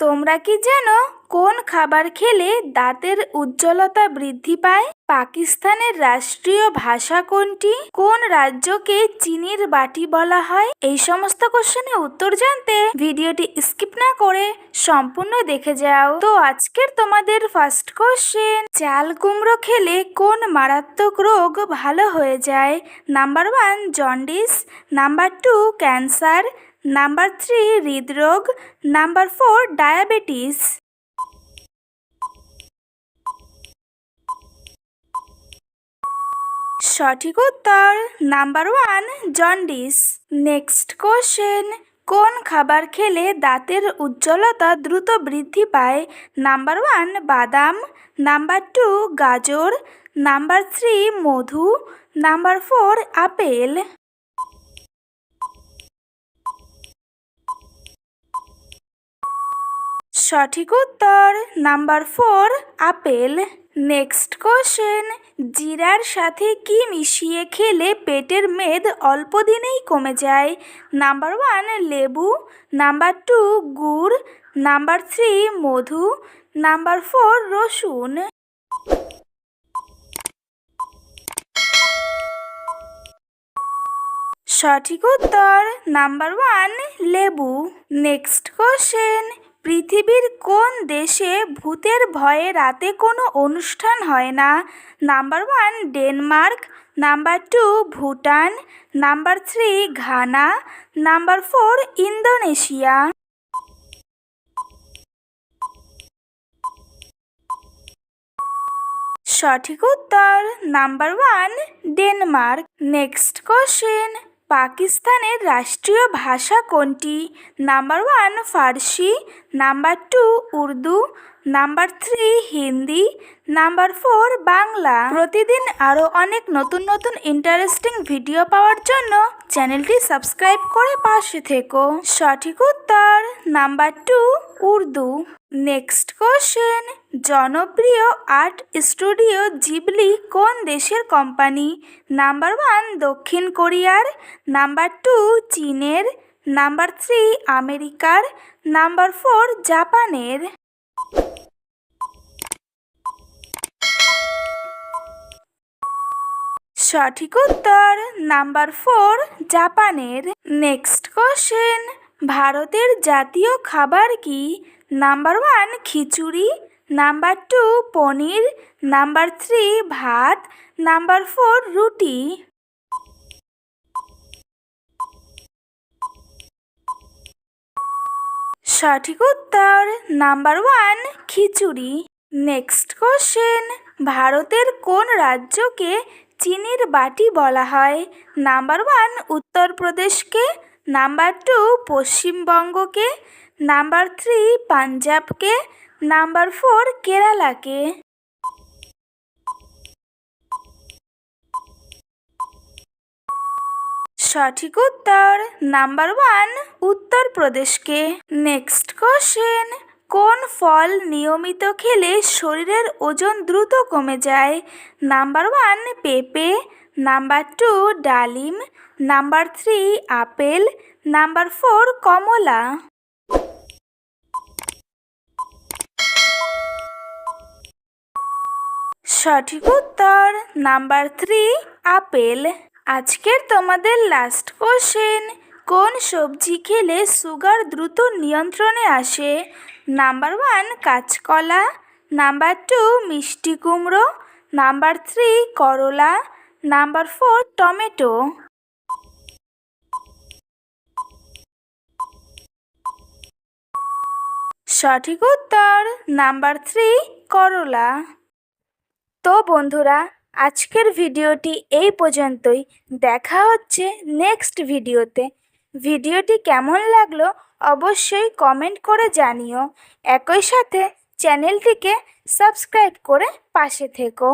তোমরা কি জানো কোন খাবার খেলে দাঁতের উজ্জ্বলতা বৃদ্ধি পায়? পাকিস্তানের রাষ্ট্রীয় ভাষা কোনটি? কোন রাজ্যকে চিনির বাটি বলা হয়? এই সমস্ত কোশ্চেনের উত্তর জানতে ভিডিওটি স্কিপ না করে সম্পূর্ণ দেখে যাও। তো আজকের তোমাদের ফার্স্ট কোশ্চেন, চাল কুমড়ো খেলে কোন মারাত্মক রোগ ভালো হয়ে যায়? Number 1 jaundice, number 2 cancer, number 3 হৃদরোগ, নাম্বার 4 ডায়াবেটিস। সঠিক উত্তর নাম্বার 1 জন্ডিস। নেক্সট কোশ্চেন, কোন খাবার খেলে দাঁতের উজ্জ্বলতা দ্রুত বৃদ্ধি পায়? নাম্বার 1 বাদাম, নাম্বার 2 গাজর, নাম্বার 3 মধু, নাম্বার 4 আপেল। সঠিক উত্তর নাম্বার 4 আপেল। নেক্সট কোশ্চেন, জিরার সাথে কি মিশিয়ে খেলে পেটের মেদ অল্প দিনেই কমে যায়? নাম্বার 1 লেবু, নাম্বার 2 গুড়, নাম্বার 3 মধু, নাম্বার 4 রসুন। সঠিক উত্তর নাম্বার 1 লেবু। নেক্সট কোশ্চেন, পৃথিবীর কোন দেশে ভূতের ভয়ে রাতে কোনো অনুষ্ঠান হয় না? Number 1 Denmark, number 2 Bhutan, number 3 Ghana, number 4 Indonesia. সঠিক উত্তর নাম্বার 1 ডেনমার্ক। নেক্সট কোশ্চেন, পাকিস্তানের রাষ্ট্রীয় ভাষা কোনটি? Number 1 Farsi, number 2 Urdu, number 3 Hindi, number 4 Bangla. প্রতিদিন আরও অনেক নতুন নতুন ইন্টারেস্টিং ভিডিও পাওয়ার জন্য চ্যানেলটি সাবস্ক্রাইব করে পাশে থেকো। সঠিক উত্তর নাম্বার 2 উর্দু। নেক্সট কোশ্চেন, জনপ্রিয় আর্ট স্টুডিও জিবলি কোন দেশের কোম্পানি? নাম্বার 1 দক্ষিণ কোরিয়ার, নাম্বার 2 চীনের, নাম্বার 3 আমেরিকার, নাম্বার 4 জাপানের। সঠিক উত্তর নাম্বার 4 জাপানের। নেক্সট কোশ্চেন, ভারতের জাতীয় খাবার কি? নাম্বার 1 খিচুড়ি, নাম্বার 2 পনির, নাম্বার 3 ভাত, নাম্বার 4 রুটি। সঠিক উত্তর নাম্বার 1 খিচুড়ি। নেক্সট কোশ্চেন, ভারতের কোন রাজ্যকে চিনির বাটি বলা হয়? নাম্বার 1 উত্তরপ্রদেশকে, নাম্বার 2 পশ্চিমবঙ্গকে, নাম্বার 3 পাঞ্জাবকে, নাম্বার 4 কেরালাকে। সঠিক উত্তর নাম্বার 1 উত্তরপ্রদেশকে। নেক্সট কোশ্চেন, কোন ফল নিয়মিত খেলে শরীরের ওজন দ্রুত কমে যায়? নাম্বার 1 পেঁপে, নাম্বার 2 ডালিম, নাম্বার 3 আপেল, নাম্বার 4 কমলা। সঠিক উত্তর নাম্বার 3 আপেল। আজকের তোমাদের লাস্ট কোশ্চেন, কোন সবজি খেলে সুগার দ্রুত নিয়ন্ত্রণে আসে? নাম্বার 1 কাঁচকলা, নাম্বার 2 মিষ্টি কুমড়ো, নাম্বার 3 করলা, নাম্বার 4 টমেটো। সঠিক উত্তর নাম্বার 3 করলা। তো বন্ধুরা, আজকের ভিডিওটি এই পর্যন্তই। দেখা হচ্ছে নেক্সট ভিডিওতে। ভিডিওটি কেমন লাগলো অবশ্যই কমেন্ট করে জানিও। একই সাথে চ্যানেলটিকে সাবস্ক্রাইব করে পাশে থেকো।